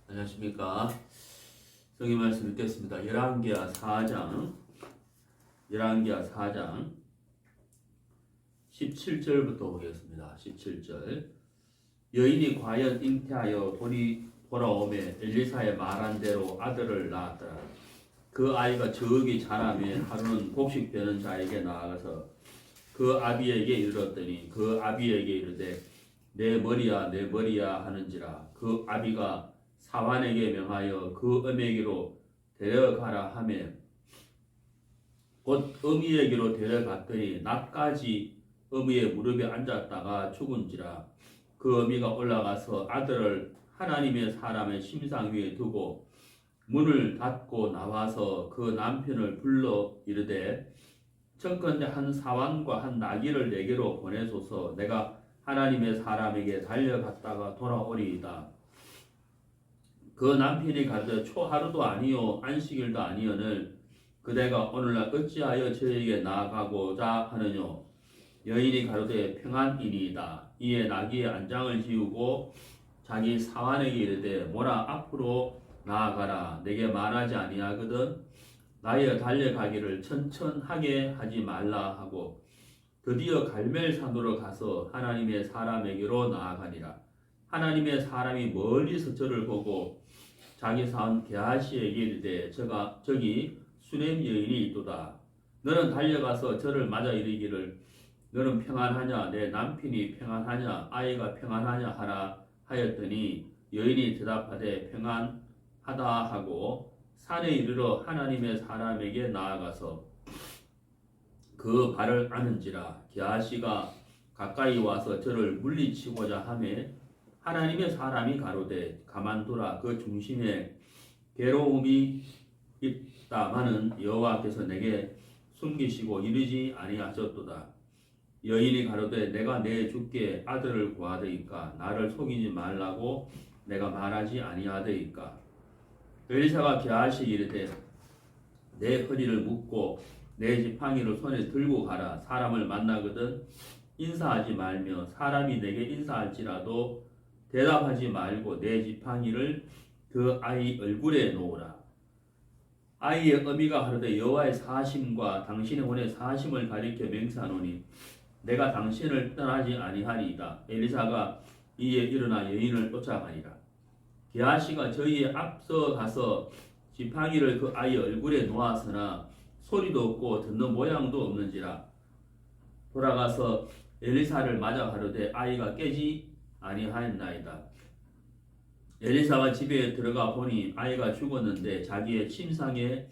안녕하십니까. 성경 말씀 읽겠습니다. 열왕기하 4장 17절부터 보겠습니다. 17절. 여인이 과연 잉태하여 돌아오매 엘리사의 말한 대로 아들을 낳았더라. 그 아이가 저기 자라매 하루는 곡식되는 자에게 나아가서 그 아비에게 이르렀더니 그 아비에게 이르되 내 머리야 내 머리야 하는지라. 그 아비가 사환에게 명하여 그 어미에게로 데려가라 하매 곧 어미에게로 데려갔더니 낮까지 어미의 무릎에 앉았다가 죽은지라. 그 어미가 올라가서 아들을 하나님의 사람의 심상 위에 두고 문을 닫고 나와서 그 남편을 불러 이르되 청컨대 한 사환과 한 나귀를 내게로 보내소서. 내가 하나님의 사람에게 달려갔다가 돌아오리이다. 그 남편이 가르쳐 초하루도 아니요 안식일도 아니오늘 그대가 오늘날 어찌하여 저에게 나아가고자 하느뇨. 여인이 가로되 평안이니이다. 이에 나귀의 안장을 지우고 자기 사환에게 이르되 모라 앞으로 나아가라. 내게 말하지 아니하거든 나의 달려가기를 천천하게 하지 말라 하고 드디어 갈멜산으로 가서 하나님의 사람에게로 나아가니라. 하나님의 사람이 멀리서 저를 보고 자기 사원 게하시에게 이르되 저기 수넴 여인이 있도다. 너는 달려가서 저를 맞아 이르기를 너는 평안하냐 내 남편이 평안하냐 아이가 평안하냐 하라 하였더니 여인이 대답하되 평안하다 하고 산에 이르러 하나님의 사람에게 나아가서 그 발을 아는지라. 게하시가 가까이 와서 저를 물리치고자 하매 하나님의 사람이 가로되 가만두라. 그 중심에 괴로움이 있다마는 여호와께서 내게 숨기시고 이르지 아니하셨도다. 여인이 가로되 내가 내 주께 아들을 구하더이까 나를 속이지 말라고 내가 말하지 아니하더이까. 엘리사가 게하시에게 이르되 내 허리를 묶고 내 지팡이를 손에 들고 가라. 사람을 만나거든 인사하지 말며 사람이 내게 인사할지라도 대답하지 말고 내 지팡이를 그 아이 얼굴에 놓으라. 아이의 어미가 가로되 여호와의 사심과 당신의 혼의 사심을 가리켜 맹세하노니 내가 당신을 떠나지 아니하리이다. 엘리사가 이에 일어나 여인을 쫓아가니라. 게하시가 저희의 앞서 가서 지팡이를 그 아이 얼굴에 놓았으나 소리도 없고 듣는 모양도 없는지라. 돌아가서 엘리사를 맞아 가로되 아이가 깨지 아니하였나이다. 엘리사가 집에 들어가 보니 아이가 죽었는데 자기의 침상에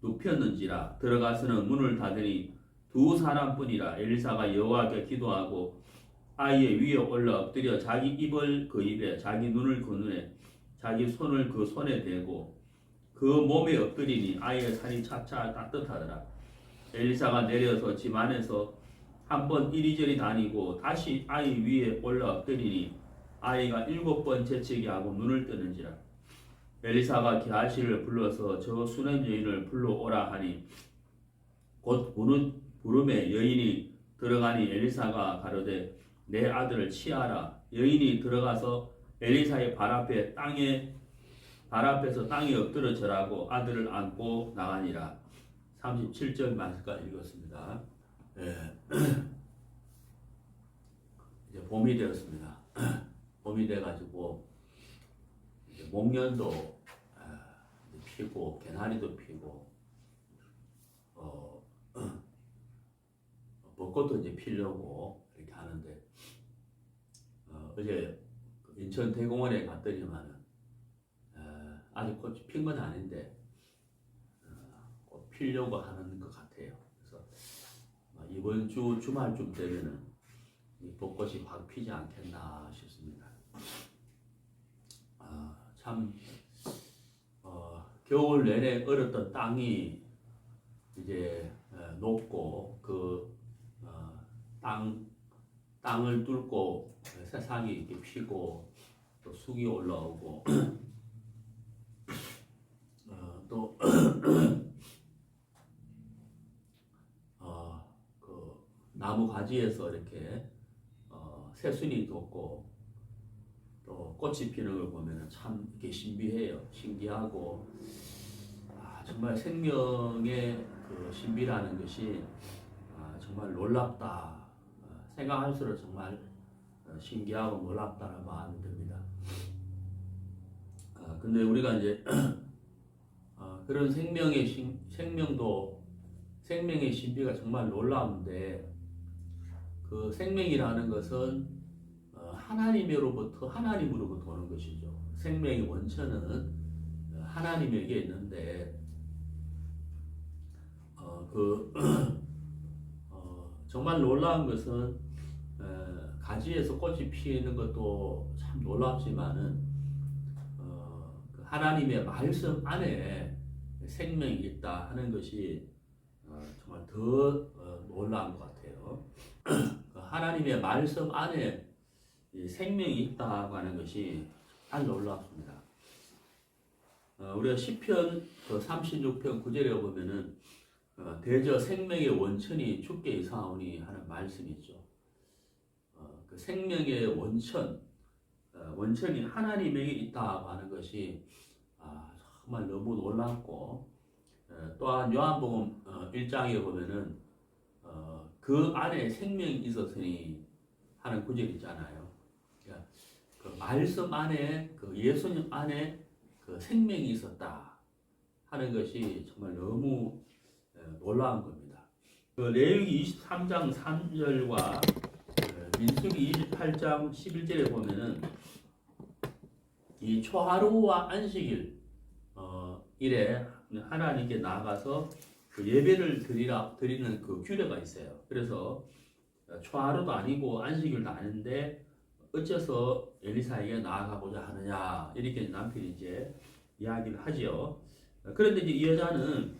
눕혔는지라. 들어가서는 문을 닫으니 두 사람뿐이라. 엘리사가 여호와께 기도하고 아이의 위에 올라 엎드려 자기 입을 그 입에 자기 눈을 그 눈에 자기 손을 그 손에 대고 그 몸에 엎드리니 아이의 살이 차차 따뜻하더라. 엘리사가 내려서 집 안에서 한번 이리저리 다니고 다시 아이 위에 올라 엎드리니 아이가 7번 재채기 하고 눈을 뜨는지라. 엘리사가 게하시를 불러서 저 수넴 여인을 불러오라 하니 곧 부름에 여인이 들어가니 엘리사가 가로되 내 아들을 취하라. 여인이 들어가서 엘리사의 발 앞에서 땅에 엎드려 절하고 아들을 안고 나가니라. 37절 말씀까지 읽었습니다. 네. 이제 봄이 되었습니다. 봄이 돼가지고 이제 목련도 피고 개나리도 피고 벚꽃도 이제 피려고 이렇게 하는데 어제 인천 대공원에 갔더니만은 아직 꽃이 핀 건 아닌데 꽃 피려고 하는 것 같아요. 그래서 이번 주 주말쯤 되면은 이 벚꽃이 확 피지 않겠나 싶습니다. 참 겨울 내내 얼었던 땅이 이제 녹고 그 땅을 뚫고 새싹이 이렇게 피고 또 쑥이 올라오고 또 그 나무 가지에서 이렇게 새순이 돋고 또 꽃이 피는 걸 보면 참 이렇게 신비해요. 신기하고 정말 생명의 그 신비라는 것이 정말 놀랍다. 생각할수록 정말 신기하고 놀랍다는 마음이 듭니다. 근데 우리가 이제 그런 생명의 신비가 정말 놀라운데 그 생명이라는 것은 하나님으로부터 오는 것이죠. 생명의 원천은 하나님에게 있는데 정말 놀라운 것은 가지에서 꽃이 피는 것도 참 놀랍지만은 그 하나님의 말씀 안에 생명이 있다 하는 것이 정말 더 놀라운 것 같아요. 하나님의 말씀 안에 생명이 있다고 하는 것이 참 놀랍습니다. 우리가 시편 36편 9절에 보면은 대저 생명의 원천이 주께 이사오니 하는 말씀이 있죠. 그 생명의 원천이 하나님에게 있다고 하는 것이 정말 너무 놀랍고 또한 요한복음 1장에 보면은 그 안에 생명이 있었으니 하는 구절이 있잖아요. 그러니까 그 말씀 안에 그 예수님 안에 그 생명이 있었다 하는 것이 정말 너무 놀라운 겁니다. 그 레위기 23장 3절과 민수기 28장 11절에 보면은 이 초하루와 안식일 일에 하나님께 나아가서 그 예배를 드리는 그 규례가 있어요. 그래서 초하루도 아니고 안식일도 아닌데 어째서 엘리사에게 나아가고자 하느냐 이렇게 남편이 이제 이야기를 하지요. 그런데 이제 이 여자는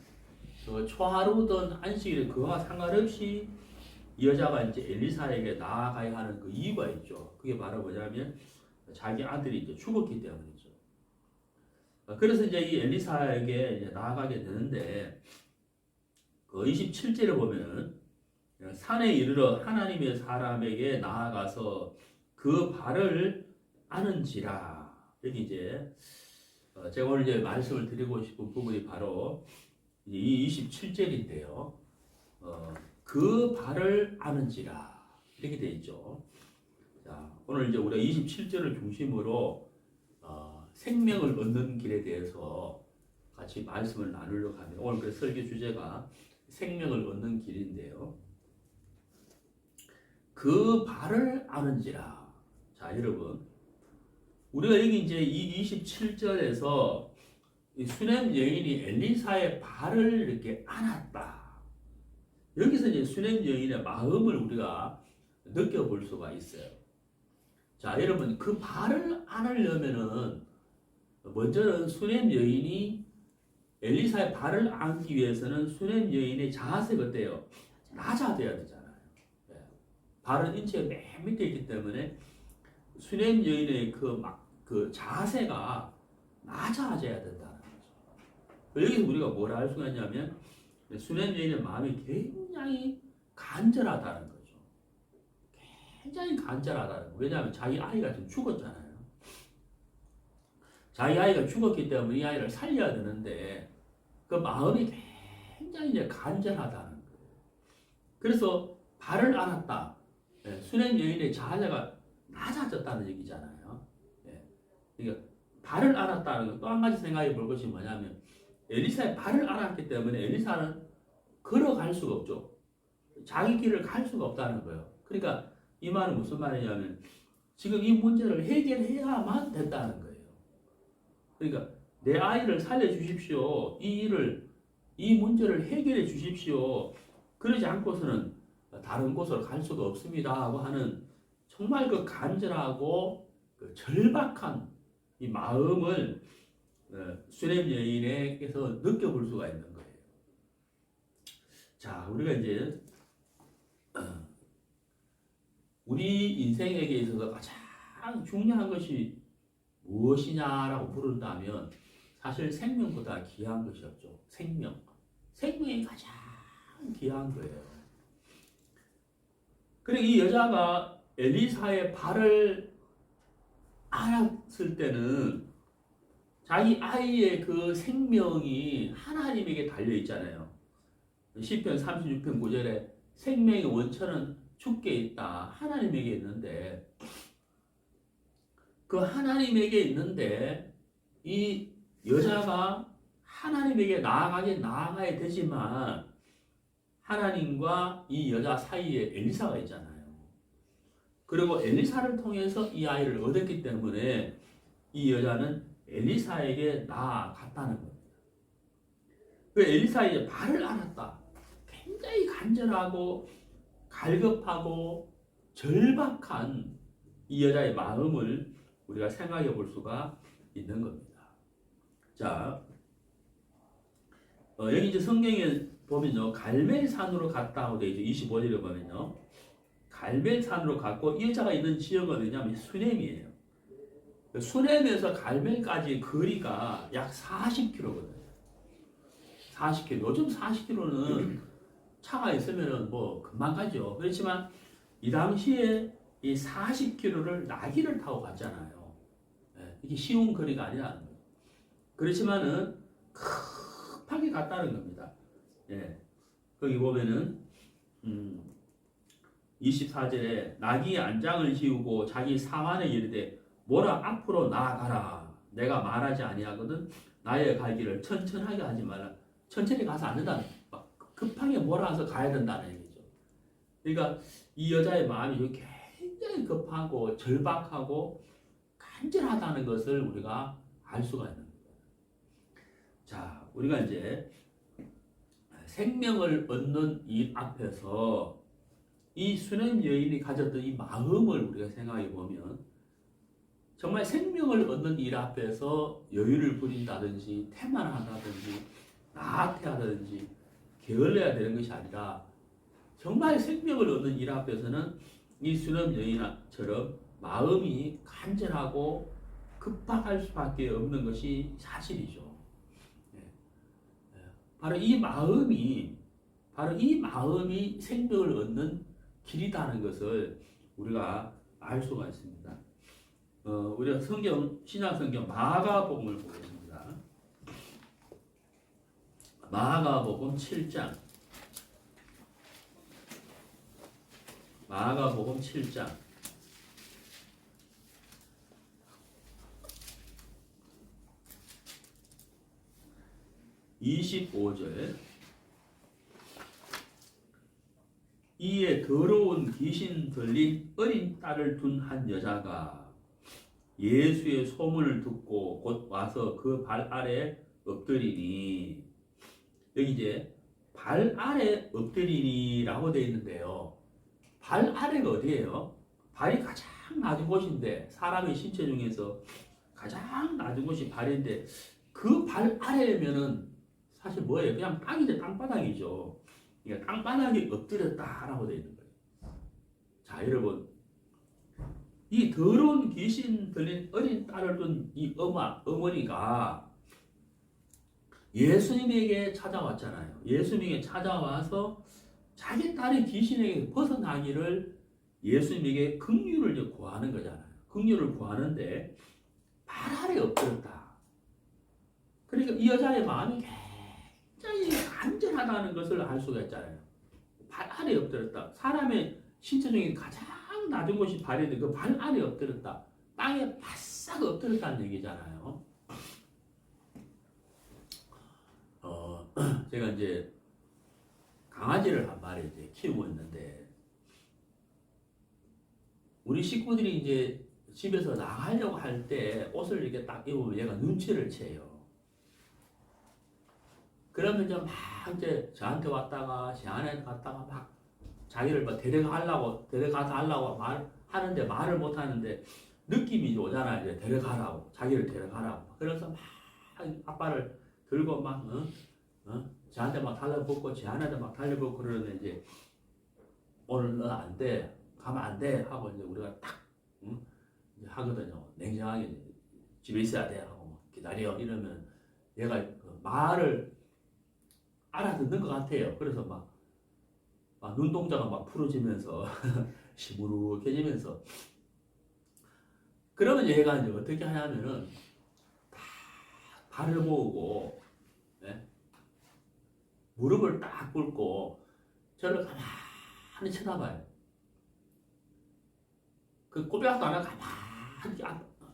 그 초하루든 안식일에 그와 상관없이 이 여자가 이제 엘리사에게 나아가야 하는 그 이유가 있죠. 그게 바로 뭐냐면 자기 아들이 이제 죽었기 때문이죠. 그래서 이제 이 엘리사에게 이제 나아가게 되는데 그 27절에 보면은 산에 이르러 하나님의 사람에게 나아가서 그 발을 아는지라. 여기 이제 제가 오늘 이제 말씀을 드리고 싶은 부분이 바로 이 27절인데요. 그 발을 아는지라 이렇게 되어 있죠. 자, 오늘 이제 우리가 27절을 중심으로 생명을 얻는 길에 대해서 같이 말씀을 나누려고 합니다. 오늘 그 설교 주제가 생명을 얻는 길인데요. 그 발을 아는지라. 자, 여러분, 우리가 여기 이제 이 27절에서 이 수넴 여인이 엘리사의 발을 이렇게 안았다. 여기서 이제 수넴 여인의 마음을 우리가 느껴볼 수가 있어요. 자, 여러분, 그 발을 안으려면은 먼저는 수넴 여인이 엘리사의 발을 안기 위해서는 수넴 여인의 자세가 어때요? 낮아져야 되잖아요. 발은 인체의 맨 밑에 있기 때문에 수넴 여인의 그 자세가 낮아져야 된다는 거죠. 여기서 우리가 뭘 알 수가 있냐면 수넴 여인의 마음이 굉장히 간절하다는 거죠. 굉장히 간절하다는 거예요. 왜냐하면 자기 아이가 지금 죽었잖아요. 자기 아이가 죽었기 때문에 이 아이를 살려야 되는데 그 마음이 굉장히 이제 간절하다는 거예요. 그래서 발을 안았다. 수넴 여인의 자세가 낮아졌다는 얘기잖아요. 그러니까 발을 안았다는 건 또 한 가지 생각해 볼 것이 뭐냐면 엘리사의 발을 안았기 때문에 엘리사는 걸어갈 수가 없죠. 자기 길을 갈 수가 없다는 거예요. 그러니까 이 말은 무슨 말이냐면 지금 이 문제를 해결해야만 된다는 거예요. 그러니까 내 아이를 살려주십시오. 이 문제를 해결해 주십시오. 그러지 않고서는 다른 곳으로 갈 수가 없습니다. 하고 하는 정말 그 간절하고 그 절박한 이 마음을 수넴 여인에게서 느껴볼 수가 있는 거예요. 자, 우리가 이제 우리 인생에게 있어서 가장 중요한 것이 무엇이냐라고 물은다면 사실 생명보다 귀한 것이 없죠. 생명이 가장 귀한 거예요. 그리고 이 여자가 엘리사의 발을 알았을 때는 자기 아이의 그 생명이 하나님에게 달려 있잖아요. 시편 36편 9절에 생명의 원천은 주께 있다. 하나님에게 있는데 그 하나님에게 있는데 이 여자가 하나님에게 나아가야 되지만 하나님과 이 여자 사이에 엘리사가 있잖아요. 그리고 엘리사를 통해서 이 아이를 얻었기 때문에 이 여자는 엘리사에게 나아갔다는 겁니다. 그 엘리사의 발을 알았다. 굉장히 간절하고 갈급하고 절박한 이 여자의 마음을 우리가 생각해 볼 수가 있는 겁니다. 자, 여기 이제 성경에 보면요, 갈멜산으로 갔다고 되어 있죠. 25절에 보면요, 갈멜산으로 갔고 이 여자가 있는 지역은 어디냐면 수넴이에요. 수넴에서 갈멜까지 거리가 약 40km거든요. 40km. 요즘 40km는 차가 있으면 뭐 금방 가죠. 그렇지만 이 당시에 이 40km를 나귀를 타고 갔잖아요. 이게 쉬운 거리가 아니라는 거예요. 그렇지만은 급하게 갔다는 겁니다. 거기 보면은 24절에 나귀의 안장을 씌우고 자기 사환에 이르되 뭐라 앞으로 나아가라. 내가 말하지 아니하거든 나의 갈 길을 천천하게 하지 말라. 천천히 가서 안 된다. 급하게 몰아서 가야 된다는 얘기죠. 그러니까 이 여자의 마음이 굉장히 급하고 절박하고 간절하다는 것을 우리가 알 수가 있는 거예요. 자, 우리가 이제 생명을 얻는 일 앞에서 이 수넴 여인이 가졌던 이 마음을 우리가 생각해 보면 정말 생명을 얻는 일 앞에서 여유를 부린다든지 태만하다든지 나태하다든지 게을러야 되는 것이 아니라 정말 생명을 얻는 일 앞에서는 이 수넴 여인처럼 마음이 간절하고 급박할 수밖에 없는 것이 사실이죠. 바로 이 마음이 생명을 얻는 길이다는 것을 우리가 알 수가 있습니다. 우리가 신약성경 마가복음을 보겠습니다. 마가복음 7장. 마가복음 7장. 25절. 이에 더러운 귀신 들린 어린 딸을 둔 한 여자가 예수의 소문을 듣고 곧 와서 그 발 아래 엎드리니, 여기 이제 발 아래 엎드리니라고 되어 있는데요. 발 아래가 어디예요? 발이 가장 낮은 곳인데, 사람의 신체 중에서 가장 낮은 곳이 발인데 그 발 아래면은 사실 뭐예요? 그냥 땅이죠. 땅바닥이죠. 그러니까 땅바닥에 엎드렸다라고 되어 있는 거예요. 자, 여러분, 이 더러운 귀신 들린 어린 딸을 둔 이 어머니가 예수님에게 찾아왔잖아요. 예수님에게 찾아와서 자기 딸의 귀신에게 벗어나기를 예수님에게 긍휼을 구하는 거잖아요. 긍휼을 구하는데 발 아래 엎드렸다. 그러니까 이 여자의 마음이 굉장히 간절하다는 것을 알 수가 있잖아요. 발 아래 엎드렸다. 사람의 신체 중에 가장 낮은 곳이 발인데 그 발 아래 엎드렸다. 땅에 바싹 엎드렸다는 얘기잖아요. 제가 이제 강아지를 한 마리 이제 키우고 있는데 우리 식구들이 이제 집에서 나가려고 할 때 옷을 이렇게 딱 입으면 얘가 눈치를 채요. 그러면 이제 막 이제 저한테 왔다가 제 안에 갔다가 막 자기를 막 데려가서 하려고 말하는데 말을 못 하는데 느낌이 오잖아요. 이제 데려가라고, 자기를 데려가라고. 그래서 막 아빠를 들고 막 저한테 막 달라붙고 제 안에도 막 달려붙고 그러는데 이제 오늘 너 안 돼, 가면 안 돼 하고 이제 우리가 딱 이제 하거든요. 냉정하게 집에 있어야 돼 하고 기다려 이러면 얘가 그 말을 알아듣는 것 같아요. 그래서 막 눈동자가 막 풀어지면서 시무룩해지면서 그러면 얘가 이제 어떻게 하냐면은 다 발을 모으고, 예? 무릎을 딱 꿇고 저를 가만히 쳐다봐요. 그 꼬비학도 안 하고 가만히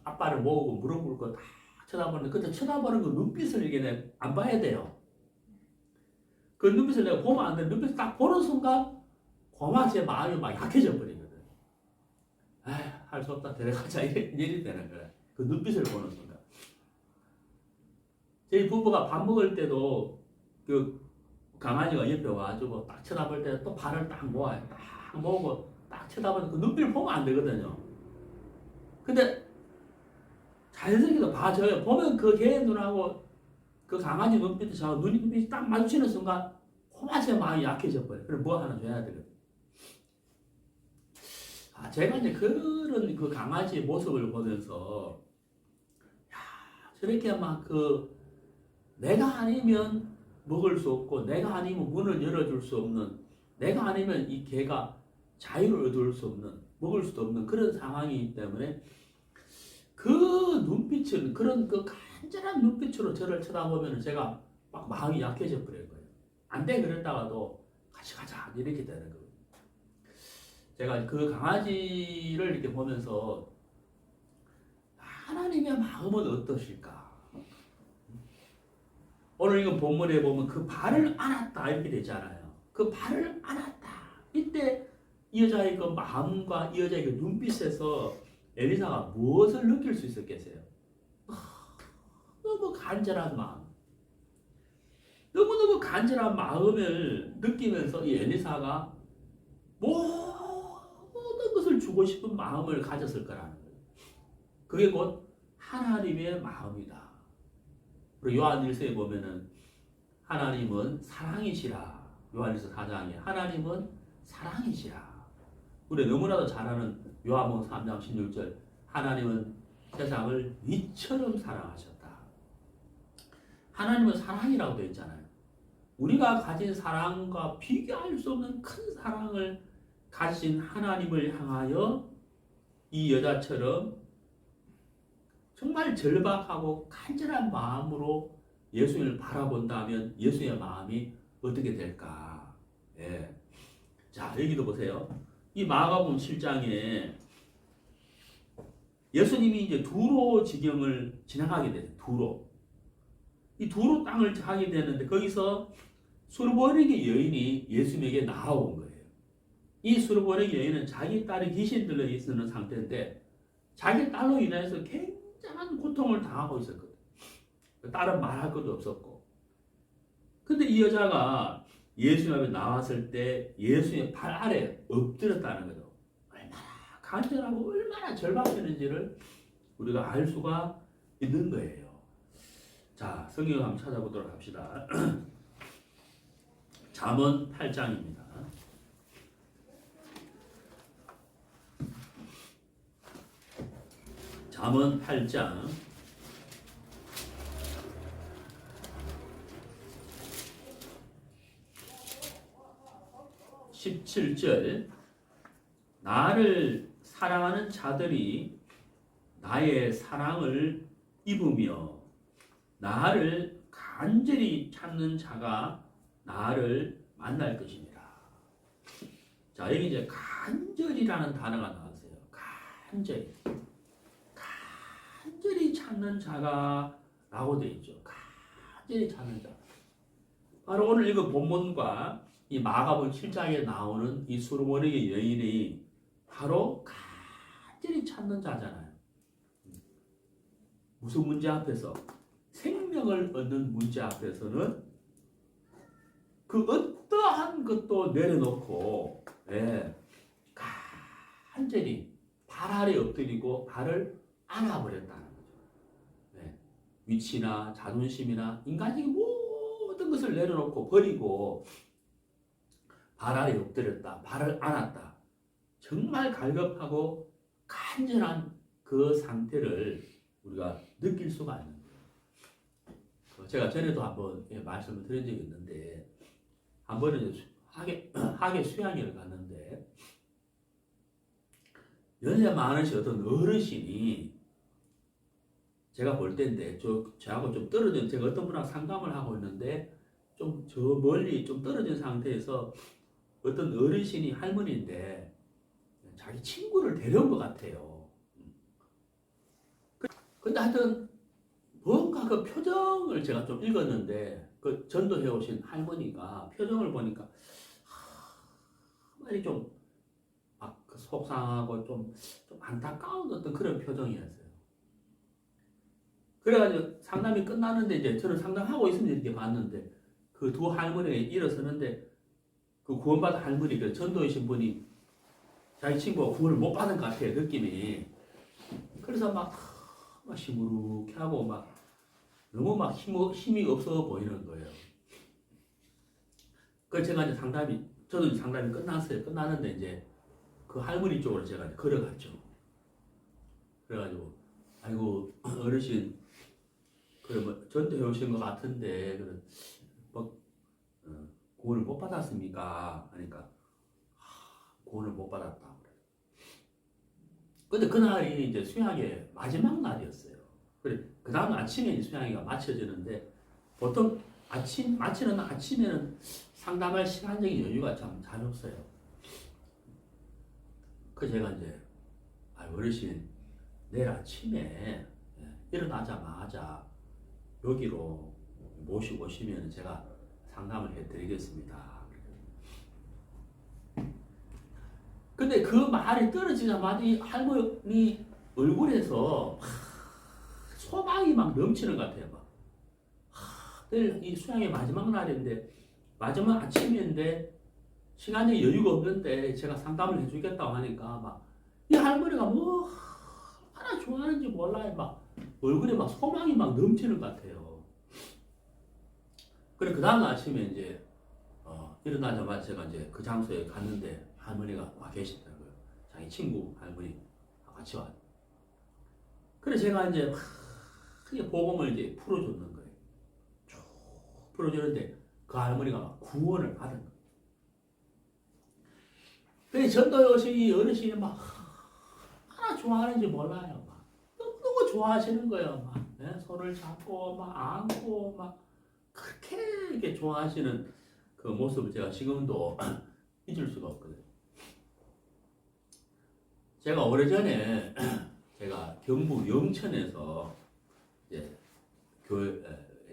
앞발을 모으고 무릎 꿇고 다 쳐다보는데, 그때 쳐다보는 그 눈빛을 이게 안 봐야 돼요. 그 눈빛을 내가 보면 안 돼. 눈빛을 딱 보는 순간 고마 제 마음이 막 약해져 버리거든. 할 수 없다, 데려가자, 일이 되는 거야. 그 눈빛을 보는 순간. 저희 부부가 밥 먹을 때도 그 강아지가 옆에 와가지고 딱 쳐다볼 때 또 발을 딱 모아요. 딱 모으고 딱 쳐다보는 그 눈빛을 보면 안 되거든요. 근데 자연스럽게 봐줘요. 보면 그 개 눈하고 그 강아지 눈빛이 저하고 눈빛이 딱 마주치는 순간 고마제 마음이 약해져 버려요. 그럼 뭐 하나 줘야 되거든요. 제가 이제 그런 그 강아지의 모습을 보면서, 야, 저렇게 막 내가 아니면 먹을 수 없고, 내가 아니면 문을 열어줄 수 없는, 내가 아니면 이 개가 자유를 얻을 수 없는, 먹을 수도 없는 그런 상황이기 때문에 그 눈빛은, 그런 그 간절한 눈빛으로 저를 쳐다보면 제가 막 마음이 약해져 버릴 거예요. 안 돼, 그랬다가도 같이 가자, 이렇게 되는 거예요. 제가 그 강아지를 이렇게 보면서 하나님의 마음은 어떠실까? 오늘 이거 본문에 보면 그 발을 안았다 이렇게 되잖아요. 그 발을 안았다. 이때 이 여자의 그 마음과 이 여자의 그 눈빛에서 엘리사가 무엇을 느낄 수 있었겠어요? 너무 간절한 마음. 너무너무 간절한 마음을 느끼면서 이 엘리사가 모든 것을 주고 싶은 마음을 가졌을 거라는 거예요. 그게 곧 하나님의 마음이다. 그리고 요한 1서에 보면은 하나님은 사랑이시라. 요한 1서 4장에 하나님은 사랑이시라. 우리 너무나도 잘 아는 요한복음 3장 16절 하나님은 세상을 이처럼 사랑하셨다. 하나님은 사랑이라고 되어 있잖아요. 우리가 가진 사랑과 비교할 수 없는 큰 사랑을 가진 하나님을 향하여 이 여자처럼 정말 절박하고 간절한 마음으로 예수님을 바라본다면 예수의 마음이 어떻게 될까? 예. 자, 여기도 보세요. 이 마가복음 7장에 예수님이 이제 두로 지경을 지나가게 돼요. 두로. 이 두로 땅을 가게 되는데 거기서 수르보르기 여인이 예수님에게 나아온 거예요. 이 수르보르기 여인은 자기 딸이 귀신 들려 있는 상태인데 자기 딸로 인해서 굉장한 고통을 당하고 있었거든. 딸은 말할 것도 없었고. 근데 이 여자가 예수님 앞에 나왔을 때 예수님의 발 아래 엎드렸다는 거죠. 얼마나 간절하고 얼마나 절박했는지를 우리가 알 수가 있는 거예요. 자, 성경을 한번 찾아보도록 합시다. 잠언 8장입니다. 잠언 8장 17절 나를 사랑하는 자들이 나의 사랑을 입으며 나를 간절히 찾는 자가 나를 만날 것입니다. 자, 여기 이제 간절이라는 단어가 나왔어요. 간절히. 간절히 찾는 자가 라고 되어 있죠. 간절히 찾는 자. 바로 오늘 읽은 본문과 이 마가복음 7장에 나오는 이 수르보르기 여인이 바로 간절히 찾는 자잖아요. 무슨 문제 앞에서? 생명을 얻는 문제 앞에서는 그 어떠한 것도 내려놓고 간절히 발 아래 엎드리고 발을 안아버렸다는 거죠. 위치나 자존심이나 인간적인 모든 것을 내려놓고 버리고 발 아래 엎드렸다. 발을 안았다. 정말 갈급하고 간절한 그 상태를 우리가 느낄 수가 있는 거예요. 제가 전에도 한번 말씀을 드린 적이 있는데 한 번은 학예 수양회를 갔는데 연세 많으신 어떤 어르신이 제가 볼 때인데 저하고 좀 떨어진 제가 어떤 분하고 상담을 하고 있는데 좀 저 멀리 좀 떨어진 상태에서 어떤 어르신이 할머니인데 자기 친구를 데려온 것 같아요. 근데 하여튼 뭔가 그 표정을 제가 좀 읽었는데 그 전도해 오신 할머니가 표정을 보니까 말이 좀 막 속상하고 좀 안타까운 어떤 그런 표정이었어요. 그래가지고 상담이 끝나는데 이제 저는 상담하고 있으면 이렇게 봤는데 그 두 할머니가 일어서는데 그 구원받은 할머니 그 전도이신 분이 자기 친구가 구원을 못 받은 것 같아요 느낌이. 그래서 막 시무룩해 하고 막 너무 막 힘이 없어 보이는 거예요. 그래서 제가 이제 저도 이제 상담이 끝났어요. 끝나는데 이제 그 할머니 쪽으로 제가 이제 걸어갔죠. 그래가지고 아이고 어르신 그래 뭐 전도해 오신 것 같은데 그래 뭐 구원을 못 받았습니까? 하니까 구원을 못 받았다. 근데 그날이 이제 수양의 마지막 날이었어요. 그래 그 다음 아침에 이제 수양회가 마쳐지는데 보통 마치는 아침에는 상담할 시간적인 여유가 참 잘 없어요. 그 제가 이제 어르신 내일 아침에 일어나자마자 여기로 모시고 오시면 제가 상담을 해드리겠습니다. 근데 그 말이 떨어지자마자 이 할머니 얼굴에서 소망이 막 넘치는 것 같아요. 내일 이 수양의 마지막 날인데 마지막 아침인데 시간이 여유가 없는데 제가 상담을 해주겠다고 하니까 막 이 할머니가 뭐 얼마나 좋아하는지 몰라요. 막 얼굴에 막 소망이 막 넘치는 것 같아요. 그래 그 다음 아침에 이제 일어나자마자 제가 이제 그 장소에 갔는데 할머니가 와 계시더라고요. 자기 친구 할머니 같이 와. 그래 제가 이제 막 크게 복음을 이제 풀어줬는 거예요. 쭉 풀어주는데 그 할머니가 막 구원을 받은 거예요. 그 전도에 오신 이 어르신이 막 얼마나 좋아하는지 몰라요. 막 너무너무 좋아하시는 거예요. 막 손을 잡고 막 안고 막 그렇게 이렇게 좋아하시는 그 모습을 제가 지금도 잊을 수가 없거든요. 제가 오래전에 제가 경북 영천에서 이제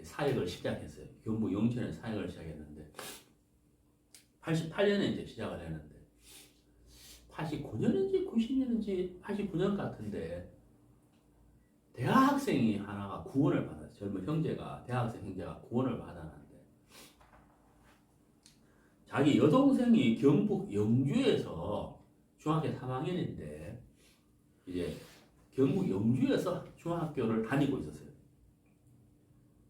사역을 시작했어요. 경북 영천에서 사역을 시작했는데 88년에 이제 시작을 했는데 89년인지 90년인지 89년 같은데 대학생이 하나가 구원을 받았어요. 젊은 형제가 대학생 형제가 구원을 받았는데 자기 여동생이 경북 영주에서 중학교 3학년인데 이제 경북 영주에서 중학교를 다니고 있었어요.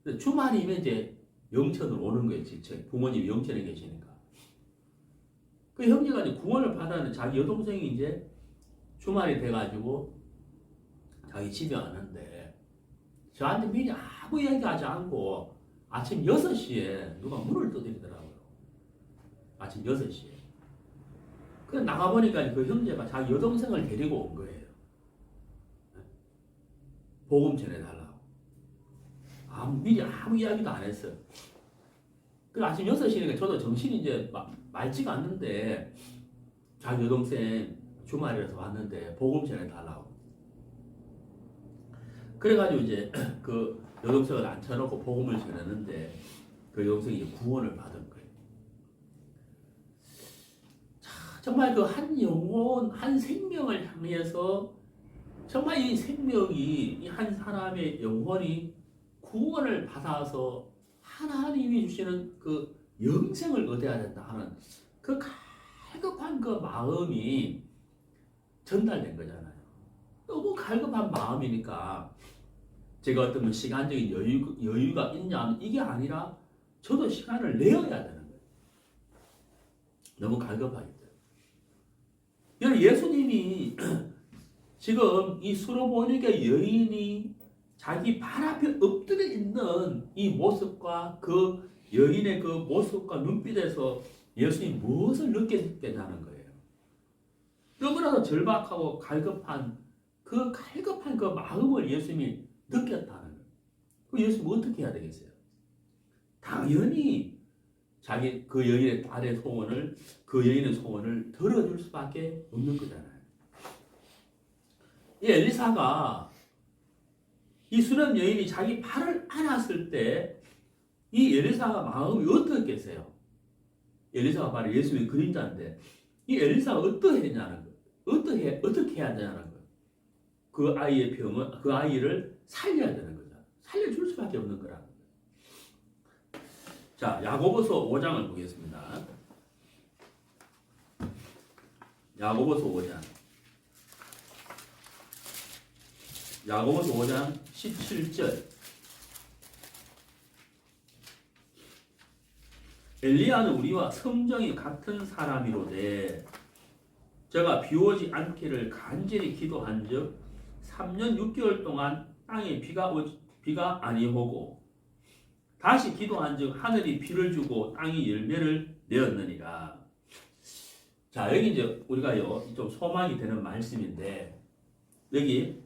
근데 주말이면 이제 영천으로 오는 거예요. 부모님이 영천에 계시니까. 그 형제가 이제 구원을 받았는데 자기 여동생이 이제 주말이 돼가지고 자기 집에 왔는데 저한테 미리 아무 얘기하지 않고 아침 6시에 누가 문을 두드리더라고요. 아침 6시에. 그래서 나가보니까 그 형제가 자기 여동생을 데리고 온 거예요. 복음 전해달라고. 미리 아무 이야기도 안 했어요. 그 아침 6시니까 저도 정신이 이제 맑지가 않는데 자기 여동생 주말이라서 왔는데 복음 전해달라고. 그래가지고 이제 그 여동생을 앉혀놓고 복음을 전했는데 그 여동생이 이제 구원을 받은 거예요. 자, 정말 그 한 영혼, 한 생명을 향해서 정말 이 생명이 이 한 사람의 영혼이 구원을 받아서 하나님이 주시는 그 영생을 얻어야 된다 하는 그 갈급한 그 마음이 전달된 거잖아요. 너무 갈급한 마음이니까 제가 어떤 시간적인 여유가 있냐 이게 아니라 저도 시간을 내어야 되는 거예요. 너무 갈급하기 때문에. 예수님이 지금 이 수로보니게 여인이 자기 발 앞에 엎드려 있는 이 모습과 그 여인의 그 모습과 눈빛에서 예수님이 무엇을 느꼈겠냐는 거예요. 너무나도 절박하고 갈급한 그 마음을 예수님이 느꼈다는 거예요. 그럼 예수님 어떻게 해야 되겠어요? 당연히 자기 그 여인의 딸의 소원을, 그 여인의 소원을 들어줄 수밖에 없는 거잖아요. 이 엘리사가 이 수렴 여인이 자기 발을 안았을 때 이 엘리사가 마음이 어떻겠어요? 엘리사가 바로 예수님의 그림자인데 이 엘리사가 어떠했냐는 거예요. 어떻게 해야 되냐는 거예요. 그 아이의 병을, 그 아이를 살려야 되는 거죠. 살려줄 수밖에 없는 거라는 거예요. 자, 야고보서 5장을 보겠습니다. 야고보서 5장. 야고보서 5장 17절. 엘리야는 우리와 성정이 같은 사람이로되 저가 비오지 않기를 간절히 기도한즉 3년 6개월 동안 땅에 비가 아니오고 다시 기도한즉 하늘이 비를 주고 땅이 열매를 내었느니라. 자, 여기 이제 우리가요 좀 소망이 되는 말씀인데 여기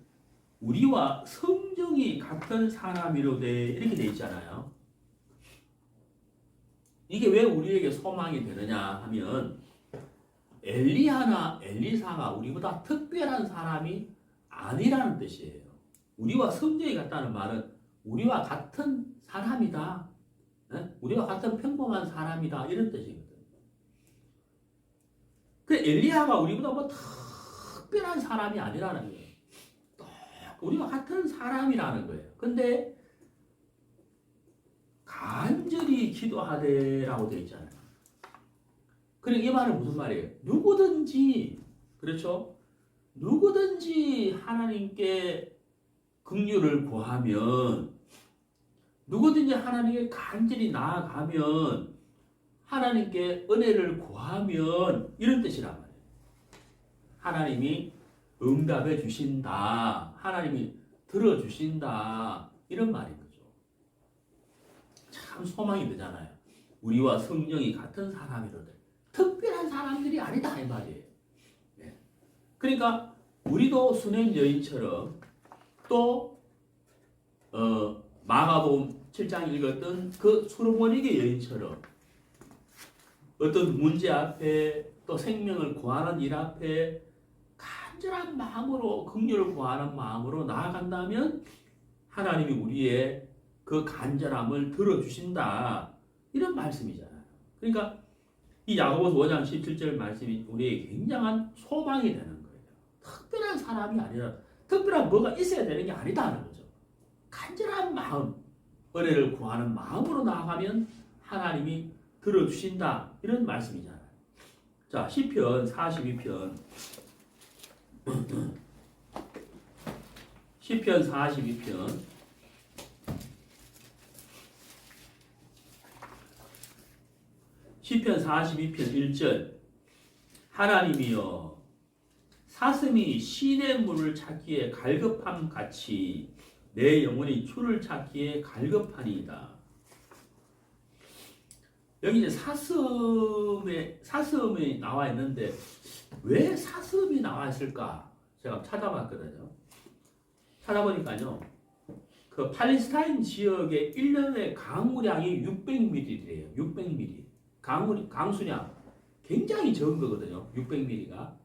우리와 성정이 같은 사람이로되 이렇게 돼 있잖아요. 이게 왜 우리에게 소망이 되느냐 하면 엘리야나 엘리사가 우리보다 특별한 사람이 아니라는 뜻이에요. 우리와 성정이 같다는 말은 우리와 같은 사람이다. 우리와 같은 평범한 사람이다. 이런 뜻이거든요. 그 엘리야가 우리보다 뭐 특별한 사람이 아니라는 거예요. 우리와 같은 사람이라는 거예요. 근데 간절히 기도하되라고 되어 있잖아요. 그러니까 이 말은 무슨 말이에요? 누구든지, 그렇죠? 누구든지 하나님께 긍휼을 구하면, 누구든지 하나님께 간절히 나아가면, 하나님께 은혜를 구하면 이런 뜻이란 말이에요. 하나님이 응답해 주신다. 하나님이 들어주신다. 이런 말인 거죠. 참 소망이 되잖아요. 우리와 성령이 같은 사람이로들. 특별한 사람들이 아니다 이 말이에요. 네. 그러니까 우리도 수냄 여인처럼 또 마가복음 7장 읽었던 그 수르모니게 여인처럼 어떤 문제 앞에 또 생명을 구하는 일 앞에 간절한 마음으로 긍휼을 구하는 마음으로 나아간다면 하나님이 우리의 그 간절함을 들어주신다 이런 말씀이잖아요. 그러니까 이 야고보서 5장 17절 말씀이 우리에게 굉장한 소망이 되는 거예요. 특별한 사람이 아니라 특별한 뭐가 있어야 되는 게 아니다는 거죠. 간절한 마음, 은혜를 구하는 마음으로 나아가면 하나님이 들어주신다 이런 말씀이잖아요. 자, 시편 42편 시편 42편 시편 42편 1절 하나님이여 사슴이 시냇 물을 찾기에 갈급함 같이 내 영혼이 주를 찾기에 갈급하니이다. 여기 이제 사슴이 나와 있는데 왜 사슴이 나와 있을까? 제가 찾아봤거든요. 찾아보니까요. 그 팔레스타인 지역의 1년의 강우량이 600ml래요. 600ml. 강수량 굉장히 적은 거거든요. 600ml가.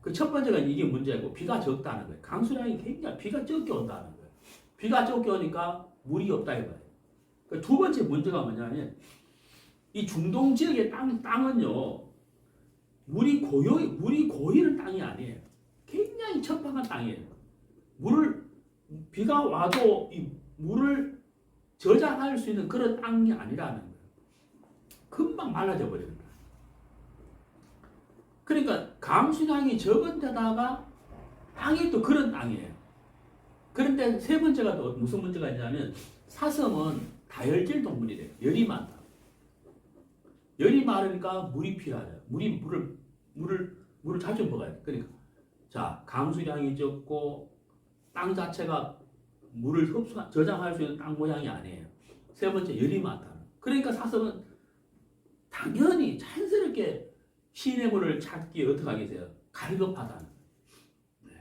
그 첫 번째가 이게 문제고 비가 적다는 거예요. 강수량이 굉장히 비가 적게 온다는 거예요. 비가 적게 오니까 물이 없다 이거예요. 그 두 번째 문제가 뭐냐면 이 중동 지역의 땅은요. 물이 고이는 땅이 아니에요. 굉장히 척박한 땅이에요. 비가 와도 이 물을 저장할 수 있는 그런 땅이 아니라는 거예요. 금방 말라져 버리는 거예요. 그러니까 강수량이 적은 데다가 땅이 또 그런 땅이에요. 그런데 세 번째가 또 무슨 문제가 있냐면 사슴은 다혈질 동물이래요. 열이 많다. 열이 많으니까 물이 필요하죠. 물을 자주 먹어야 돼. 그러니까 자 강수량이 적고 땅 자체가 물을 저장할 수 있는 땅 모양이 아니에요. 세 번째 열이 많다. 그러니까 사슴은 당연히 자연스럽게 시냇물을 찾기에 어떻게 하겠어요? 갈급하다는 거예요. 네.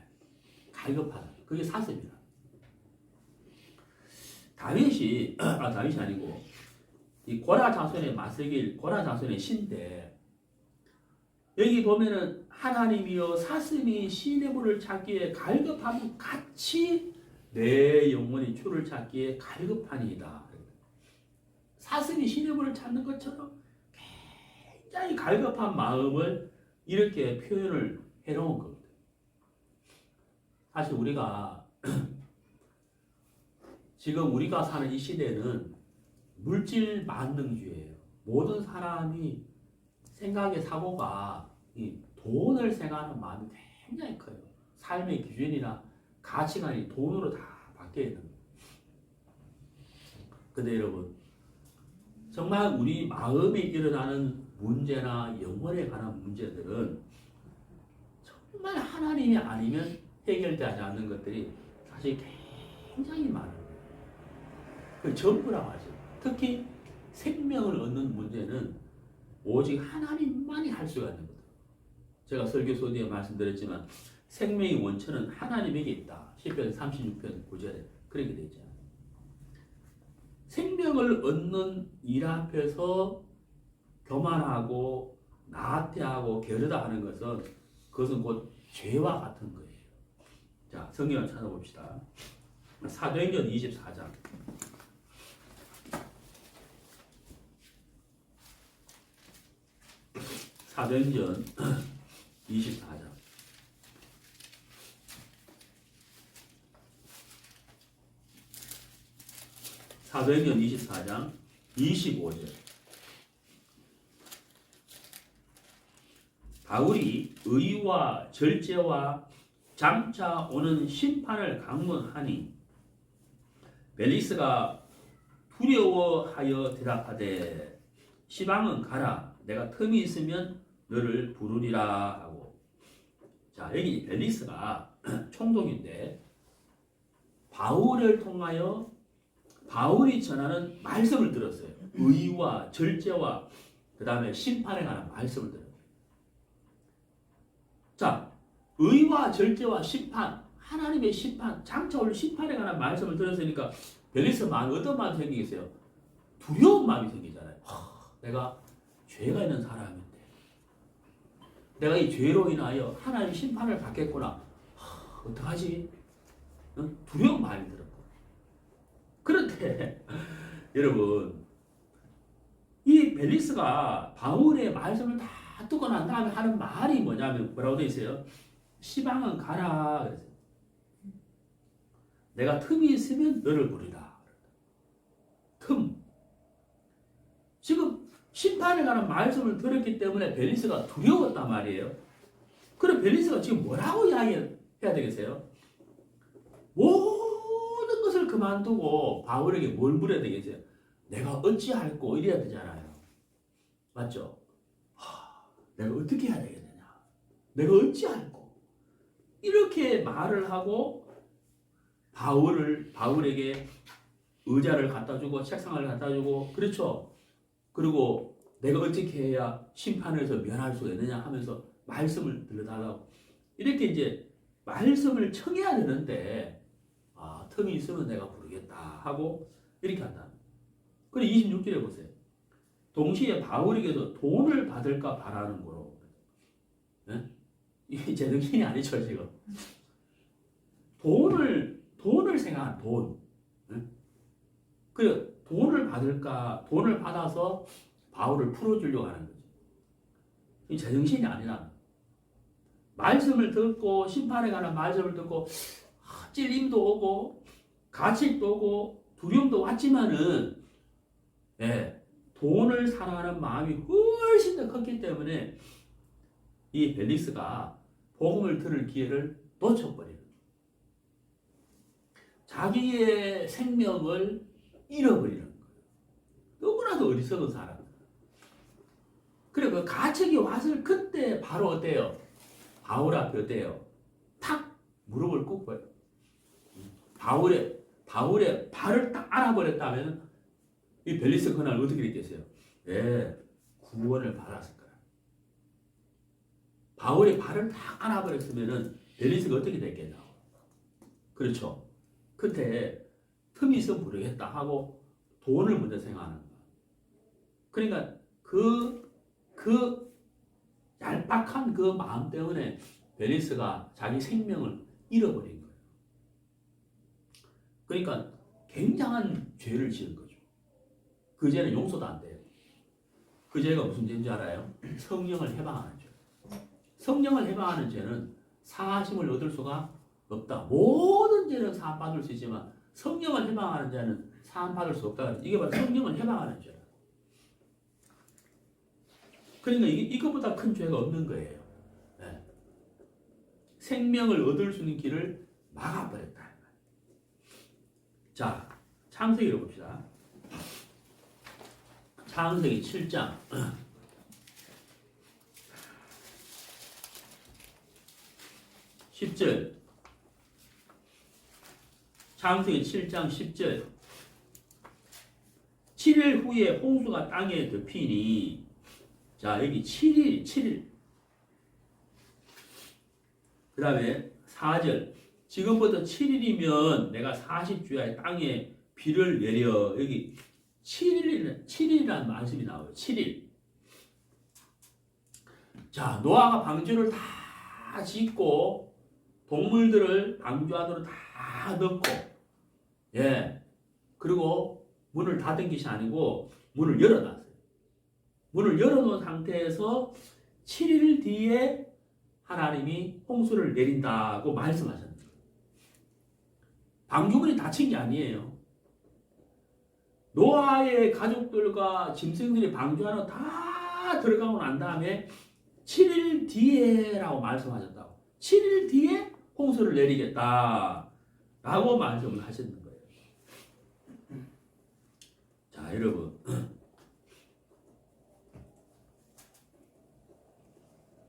갈급하다. 그게 사슴이다. 다윗이 아니고 이 고라 자손의 마스길 고라 자손의 신데 여기 보면은 하나님이여 사슴이 시내 물을 찾기에 갈급함 같이 내 영혼이 주를 찾기에 갈급하니이다. 사슴이 시내 물을 찾는 것처럼 굉장히 갈급한 마음을 이렇게 표현을 해놓은 겁니다. 사실 우리가 지금 우리가 사는 이 시대는 물질 만능주의예요. 모든 사람이 생각의 사고가 이 돈을 생각하는 마음이 굉장히 커요. 삶의 기준이나 가치관이 돈으로 다 바뀌어 있는 거예요. 근데 여러분, 정말 우리 마음에 일어나는 문제나 영혼에 관한 문제들은 정말 하나님이 아니면 해결되지 않는 것들이 사실 굉장히 많아요. 그 전부라고 하죠. 특히 생명을 얻는 문제는 오직 하나님만이 할 수가 있는 거다. 제가 설교 뒤에 말씀드렸지만 생명의 원천은 하나님에게 있다. 시편 36편 9절에 그렇게 되어 있잖아요. 생명을 얻는 일 앞에서 교만하고 나태하고 게으르다 하는 것은 그것은 곧 죄와 같은 거예요. 자, 성경을 찾아봅시다. 사도행전 24장. 사도행전 24장. 사도행전 24장 25절. 바울이 의와 절제와 장차 오는 심판을 강론하니 벨리스가 두려워하여 대답하되 시방은 가라 내가 틈이 있으면 너를 부르리라 하고. 자, 여기 벨리스가 총독인데 바울을 통하여 바울이 전하는 말씀을 들었어요. 의와 절제와 그 다음에 심판에 관한 말씀을 들어요. 자, 의와 절제와 심판, 하나님의 심판, 장차 올 심판에 관한 말씀을 들었으니까 벨리스 마음에 어떤 마음이 생기겠어요? 두려운 마음이 생기잖아요. 내가 죄가 있는 사람인데 내가 이 죄로 인하여 하나님의 심판을 받겠구나. 어떡하지? 두려운 마음이 들었고. 그런데 여러분, 이 벨리스가 바울의 말씀을 다 듣고 난 다음에 하는 말이 뭐냐면 뭐라고 되어 있어요? 시방은 가라 그랬어요. 내가 틈이 있으면 너를 부르라. 틈. 지금 심판에 관한 말씀을 들었기 때문에 벨리스가 두려웠단 말이에요. 그럼 벨리스가 지금 뭐라고 이야기해야 되겠어요? 모든 것을 그만두고 바울에게 뭘 물어야 되겠어요? 내가 어찌할꼬 이래야 되잖아요. 맞죠? 내가 어떻게 해야 되겠느냐? 내가 어찌할꼬? 이렇게 말을 하고 바울에게 의자를 갖다 주고 책상을 갖다 주고, 그렇죠? 그리고 내가 어떻게 해야 심판에서 면할 수 있느냐 하면서 말씀을 들려달라고 이렇게 이제 말씀을 청해야 되는데 틈이 있으면 내가 부르겠다 하고 이렇게 한다. 그리고 26절에 보세요. 동시에 바울에게도 돈을 받을까 바라는 거로. 네? 이게 제정신이 아니죠 지금. 돈을 생각한 돈. 네? 그 돈을 받을까, 돈을 받아서 바울을 풀어주려고 하는 거죠. 이 제정신이 아니라 말씀을 듣고 심판에 관한 말씀을 듣고 찔림도 오고 가책도 오고 두려움도 왔지만은 돈을 사랑하는 마음이 훨씬 더 컸기 때문에 이 벨리스가 복음을 들을 기회를 놓쳐버리는 거예요. 자기의 생명을 잃어버리는 거예요. 너무나도 어리석은 사람. 그래 그 가책이 왔을 그때 바로 어때요? 바울 앞에 어때요? 탁 무릎을 꿇고요. 바울의 발을 딱 알아버렸다면 이 벨리스 그날 어떻게 됐겠어요? 구원을 받았을 거야. 바울의 발을 딱 알아버렸으면은 벨리스가 어떻게 됐겠나? 그렇죠. 그때 틈이 있으면 부르겠다 하고 돈을 먼저 생각하는 거야. 그러니까 그 얄팍한 그 마음 때문에 벨리스가 자기 생명을 잃어버린 거예요. 그러니까 굉장한 죄를 지은 거죠. 그 죄는 용서도 안 돼요. 그 죄가 무슨 죄인지 알아요? 성령을 해방하는 죄. 성령을 해방하는 죄는 사하심을 얻을 수가 없다. 모든 죄는 사함받을 수 있지만 성령을 해방하는 죄는 사함받을 수 없다. 이게 바로 성령을 해방하는 죄다. 그러니까 이거보다 큰 죄가 없는 거예요. 네. 생명을 얻을 수 있는 길을 막아버렸다. 자, 창세기를 봅시다. 창세기 7장 10절. 창세기 7장 10절. 7일 후에 홍수가 땅에 덮이니, 자, 여기 7일. 그 다음에 4절. 지금부터 7일이면 내가 40주야의 땅에 비를 내려. 여기 7일이라는 말씀이 나와요. 7일. 자, 노아가 방주를 다 짓고 동물들을 방주 안으로 다 넣고, 예, 그리고 문을 닫은 것이 아니고 문을 열어놨어요. 문을 열어놓은 상태에서 7일 뒤에 하나님이 홍수를 내린다고 말씀하셨습니다. 방주문이 닫힌 게 아니에요. 노아의 가족들과 짐승들이 방주 안으로 다 들어가고 난 다음에 7일 뒤에라고 말씀하셨다고. 7일 뒤에 홍수를 내리겠다 라고 말씀을 하셨는 거예요. 자, 여러분,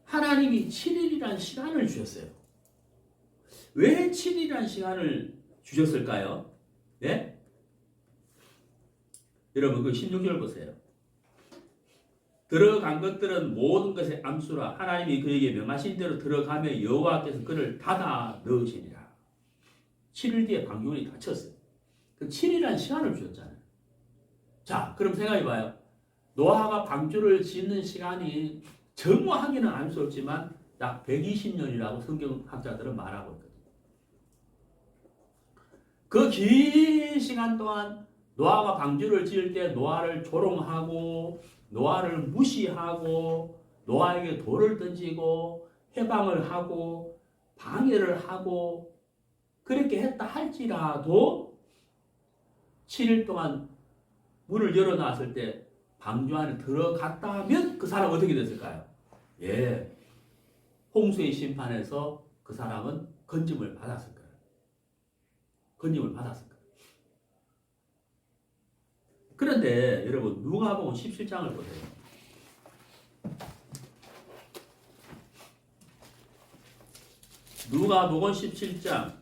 하나님이 7일이라는 시간을 주셨어요. 왜 7일이라는 시간을 주셨을까요? 예? 여러분, 그 16절 보세요. 들어간 것들은 모든 것의 암수라. 하나님이 그에게 명하신 대로 들어가며 여호와께서 그를 닫아 넣으시니라. 7일 뒤에 방주문이 닫혔어요. 그 7일이라는 시간을 주셨잖아요. 자, 그럼 생각해봐요. 노아가 방주를 짓는 시간이 정확하게는 알 수 없지만 약 120년이라고 성경학자들은 말하고 있거든요. 그 긴 시간 동안 노아가 방주를 지을 때 노아를 조롱하고 노아를 무시하고 노아에게 돌을 던지고 해방을 하고 방해를 하고 그렇게 했다 할지라도 7일 동안 문을 열어놨을 때 방주 안에 들어갔다면 그 사람 어떻게 됐을까요? 예, 홍수의 심판에서 그 사람은 건짐을 받았을 거예요. 건짐을 받았을 거예요. 그런데 여러분, 누가복음 17장을 보세요. 누가복음 17장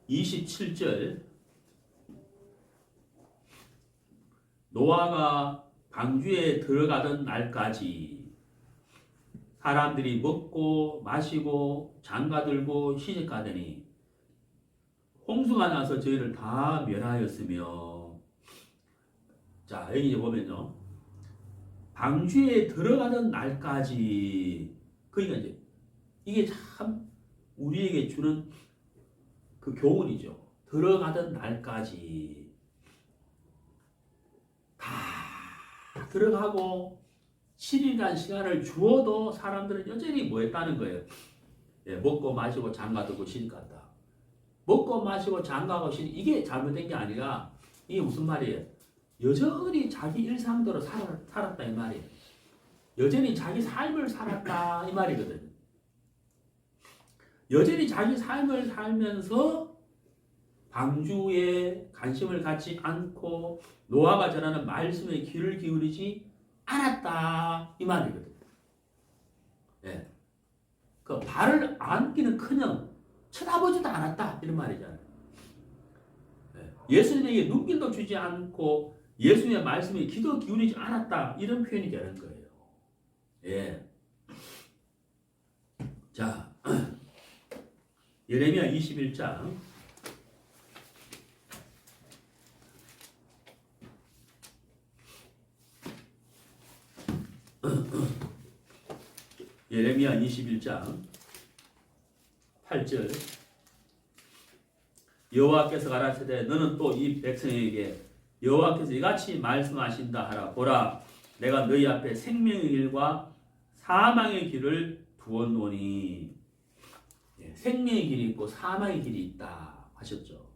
27절. 노아가 방주에 들어가던 날까지 사람들이 먹고 마시고 장가들고 시집가더니 홍수가 나서 저희를 다 멸하였으며. 자, 여기 이제 보면요, 방주에 들어가던 날까지. 그러니까 이제 이게 참 우리에게 주는 그 교훈이죠. 들어가던 날까지 다 들어가고 7일이라는 시간을 주어도 사람들은 여전히 뭐 했다는 거예요. 예, 먹고 마시고 장가들고 시집갔다. 먹고 마시고 장가고 이게 잘못된 게 아니라 이게 무슨 말이에요? 여전히 자기 일상대로 살았다 이 말이에요. 여전히 자기 삶을 살았다 이 말이거든요. 여전히 자기 삶을 살면서 방주에 관심을 갖지 않고 노아가 전하는 말씀에 귀를 기울이지 않았다 이 말이거든요. 예. 그 발을 안기는커녕 쳐다보지도 않았다 이런 말이잖아요. 예수님에게 눈길도 주지 않고 예수님의 말씀에 귀도 기울이지 않았다 이런 표현이 되는 거예요. 예. 자, 예레미야 21장 예레미야 21장 8절 여호와께서 가라사대 너는 또 이 백성에게 여호와께서 이같이 말씀하신다 하라. 보라 내가 너희 앞에 생명의 길과 사망의 길을 두었노니. 생명의 길이 있고 사망의 길이 있다 하셨죠.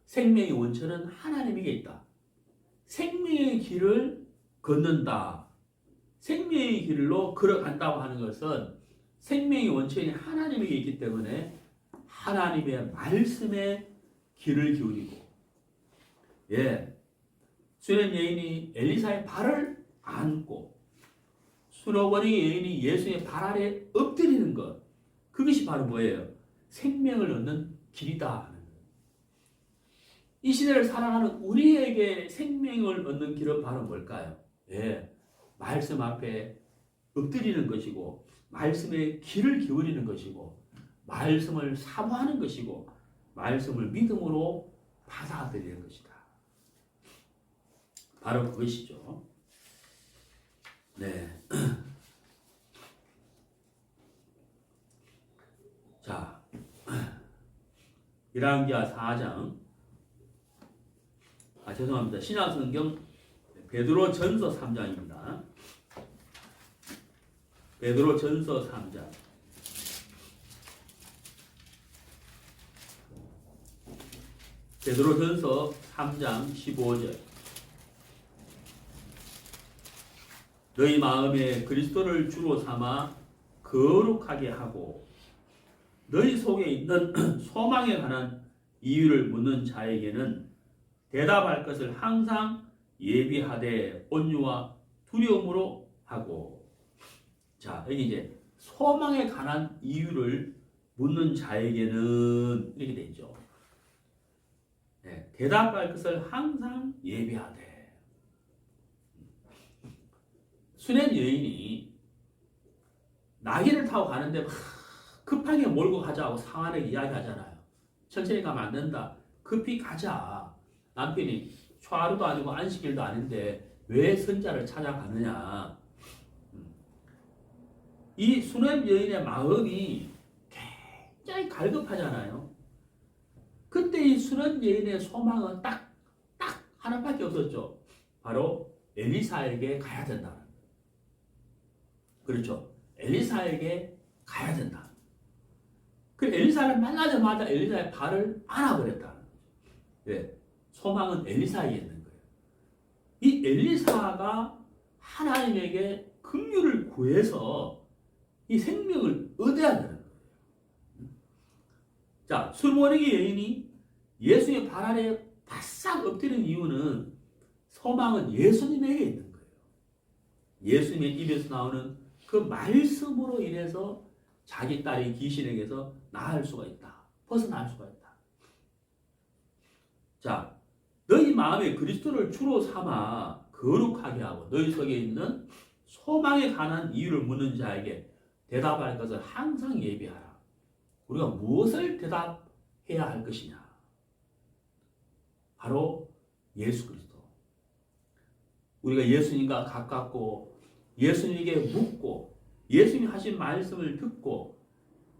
생명의 원천은 하나님에게 있다. 생명의 길을 걷는다. 생명의 길로 걸어간다고 하는 것은 생명의 원천이 하나님에게 있기 때문에 하나님의 말씀에 귀를 기울이고, 수렘 여인이 엘리사의 발을 안고 수로버리 여인이 예수의 발 아래 엎드리는 것, 그것이 바로 뭐예요? 생명을 얻는 길이다 하는 거예요. 이 시대를 살아가는 우리에게 생명을 얻는 길은 바로 뭘까요? 말씀 앞에 엎드리는 것이고, 말씀에 귀를 기울이는 것이고, 말씀을 사모하는 것이고, 말씀을 믿음으로 받아들이는 것이다. 바로 그것이죠. 자, 열왕기하 4장. 죄송합니다. 신약성경 베드로전서 3장입니다. 베드로전서 3장. 베드로전서 3장 15절. 너희 마음에 그리스도를 주로 삼아 거룩하게 하고 너희 속에 있는 소망에 관한 이유를 묻는 자에게는 대답할 것을 항상 예비하되 온유와 두려움으로 하고. 자, 여기 이제 소망에 관한 이유를 묻는 자에게는 이렇게 되어 있죠. 대답할 것을 항상 예비하되. 수렘 여인이 나귀를 타고 가는데 막 급하게 몰고 가자고 상한에게 이야기하잖아요. 천천히 가면 안 된다. 급히 가자. 남편이 초하루도 아니고 안식일도 아닌데 왜 선자를 찾아가느냐. 이 수렘 여인의 마음이 굉장히 갈급하잖아요. 그때 이 수렘 여인의 소망은 딱 하나밖에 없었죠. 바로 엘리사에게 가야 된다. 그렇죠. 엘리사에게 가야 된다. 그 엘리사를 만나자마자 엘리사의 발을 안아버렸다는 거죠. 소망은 엘리사에게 있는 거예요. 이 엘리사가 하나님에게 긍휼을 구해서 이 생명을 얻어야 되는 거예요. 자, 술모르기 여인이 예수의 발 아래 바싹 엎드린 이유는 소망은 예수님에게 있는 거예요. 예수님의 입에서 나오는 그 말씀으로 인해서 자기 딸이 귀신에게서 나을 수가 있다. 벗어날 수가 있다. 자, 너희 마음에 그리스도를 주로 삼아 거룩하게 하고 너희 속에 있는 소망에 관한 이유를 묻는 자에게 대답할 것을 항상 예비하라. 우리가 무엇을 대답해야 할 것이냐? 바로 예수 그리스도. 우리가 예수님과 가깝고 예수님에게 묻고 예수님이 하신 말씀을 듣고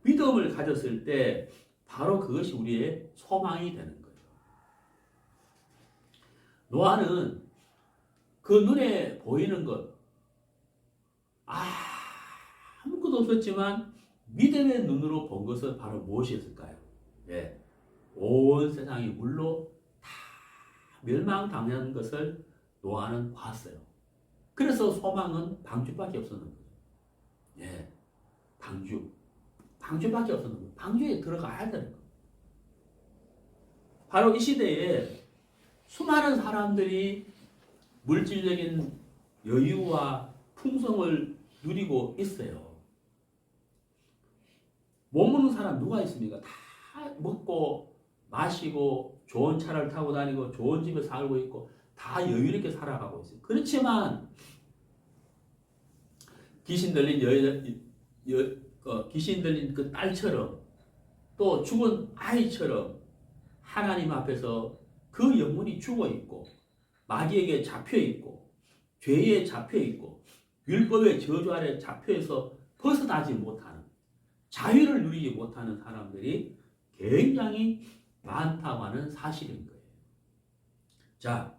믿음을 가졌을 때 바로 그것이 우리의 소망이 되는 거예요. 노아는 그 눈에 보이는 것, 아무것도 없었지만 믿음의 눈으로 본 것은 바로 무엇이었을까요? 온 세상이 물로 다 멸망당하는 것을 노아는 봤어요. 그래서 소망은 방주밖에 없었는 거예요. 방주밖에 없었는 거예요. 방주에 들어가야 되는 거예요. 바로 이 시대에 수많은 사람들이 물질적인 여유와 풍성을 누리고 있어요. 못 먹는 사람 누가 있습니까? 다 먹고 마시고 좋은 차를 타고 다니고 좋은 집에 살고 있고 다 여유롭게 살아가고 있어요. 그렇지만 귀신 들린 귀신 들린 그 딸처럼 또 죽은 아이처럼 하나님 앞에서 그 영혼이 죽어 있고 마귀에게 잡혀 있고 죄에 잡혀 있고 율법의 저주 아래 잡혀서 벗어나지 못하는 자유를 누리지 못하는 사람들이 굉장히 많다고 하는 사실인 거예요. 자,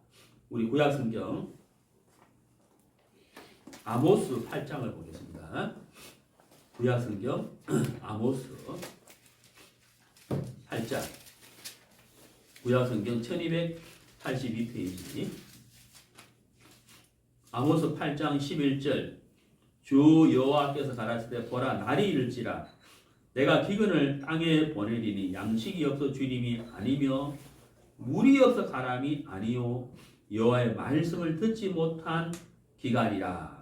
우리 구약성경 아모스 8장을 보겠습니다. 구약성경 아모스 8장 구약성경 1282페이지 아모스 8장 11절 주 여호와께서 가라사대 보라 날이 이를지라 내가 기근을 땅에 보내리니 양식이 없어 주님이 아니며 물이 없어 가람이 아니요 여호와의 말씀을 듣지 못한 기간이라.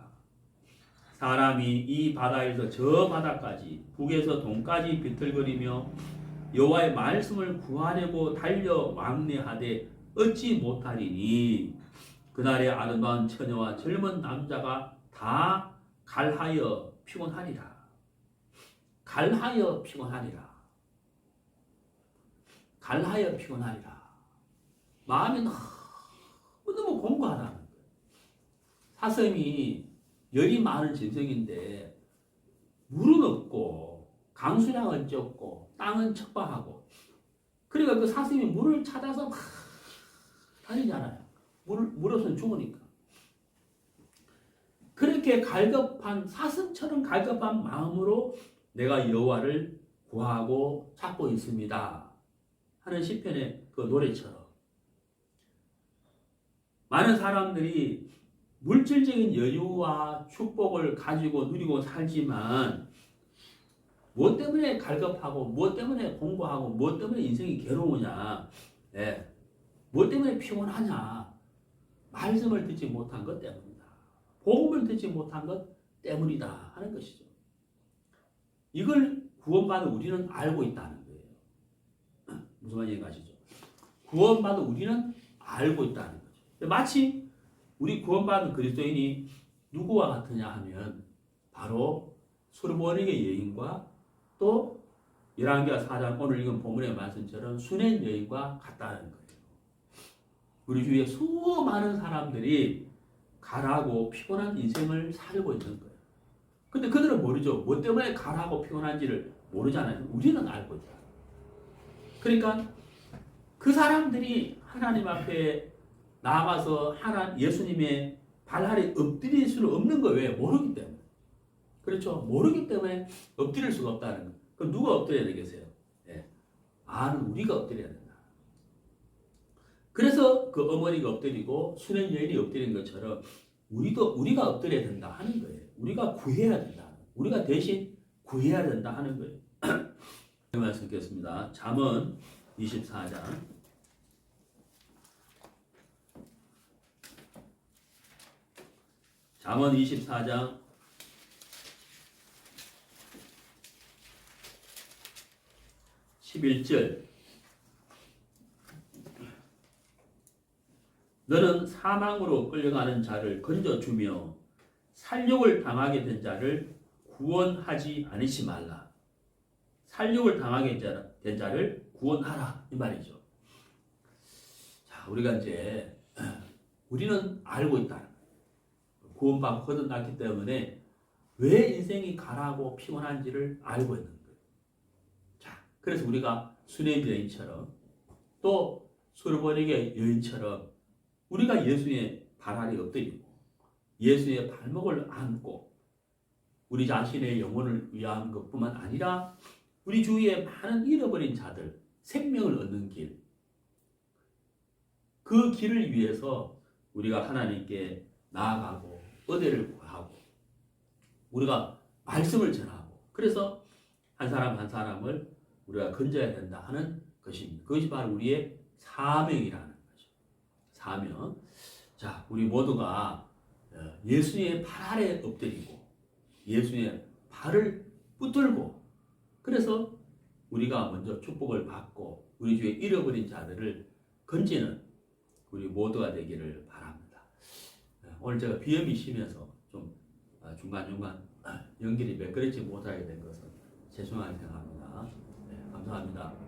사람이 이 바다에서 저 바다까지 북에서 동까지 비틀거리며 여호와의 말씀을 구하려고 달려 왕래하되 얻지 못하리니 그날의 아름다운 처녀와 젊은 남자가 다 갈하여 피곤하리라. 갈하여 피곤하리라. 갈하여 피곤하리라. 마음이 너무 공고하다는 거예요. 사슴이 열이 많은 짐승인데 물은 없고 강수량은 적고 땅은 척박하고 그러니까 그 사슴이 물을 찾아서 막 다니잖아요. 물 없으면 죽으니까. 그렇게 갈급한 사슴처럼 갈급한 마음으로 내가 여호와를 구하고 찾고 있습니다 하는 시편의 그 노래처럼 많은 사람들이 물질적인 여유와 축복을 가지고 누리고 살지만 무엇 때문에 갈급하고 무엇 때문에 공부하고 무엇 때문에 인생이 괴로우냐, 무엇 때문에 피곤하냐, 말씀을 듣지 못한 것 때문이다. 복음을 듣지 못한 것 때문이다 하는 것이죠. 이걸 구원받은 우리는 알고 있다는 거예요. 무슨 말인지 아시죠? 구원받은 우리는 알고 있다는 거죠. 마치 우리 구원받은 그리스도인이 누구와 같으냐 하면 바로 수르보닉의 여인과 또 열왕기하 4장 오늘 읽은 본문의 말씀처럼 수땉 여인과 같다는 거예요. 우리 주위에 수많은 사람들이 가라고 피곤한 인생을 살고 있는 거예요. 근데 그들은 모르죠. 뭐 때문에 가라고 피곤한지를 모르잖아요. 우리는 알고 있다. 그러니까 그 사람들이 하나님 앞에 나아가서 예수님의 발 아래 엎드릴 수는 없는 거예요. 왜? 모르기 때문에. 그렇죠? 모르기 때문에 엎드릴 수가 없다는 거예요. 그럼 누가 엎드려야 되겠어요? 아는 우리가 엎드려야 된다. 그래서 그 어머니가 엎드리고 수땉 여인이 엎드린 것처럼 우리가 엎드려야 된다 하는 거예요. 우리가 구해야 된다. 우리가 대신 구해야 된다 하는 거예요. 말씀 읽겠습니다. 잠언 24장 잠언 24장 11절 너는 사망으로 끌려가는 자를 건져주며 살육을 당하게 된 자를 구원하지 않으시 말라. 살육을 당하게 된 자를 구원하라 이 말이죠. 자, 우리가 이제 우리는 알고 있다. 구원받고 거듭났기 때문에 왜 인생이 가라고 피곤한지를 알고 있는 거예요. 자, 그래서 우리가 수땉 여인처럼 또 수르보닉의 여인처럼 우리가 예수의 발 아래 엎드리고 예수의 발목을 안고 우리 자신의 영혼을 위한 것뿐만 아니라 우리 주위에 많은 잃어버린 자들 생명을 얻는 길, 그 길을 위해서 우리가 하나님께 나아가고 은혜를 구하고 우리가 말씀을 전하고 그래서 한 사람 한 사람을 우리가 건져야 된다 하는 것입니다. 그것이 바로 우리의 사명이라는 거죠. 사명. 자, 우리 모두가 예수의 발 아래 엎드리고 예수의 발을 붙들고 그래서 우리가 먼저 축복을 받고 우리 주위에 잃어버린 자들을 건지는 우리 모두가 되기를 바랍니다. 오늘 제가 비염이 심해서 좀 중간중간 연결이 매끄럽지 못하게 된 것은 죄송하게 생각합니다. 네, 감사합니다.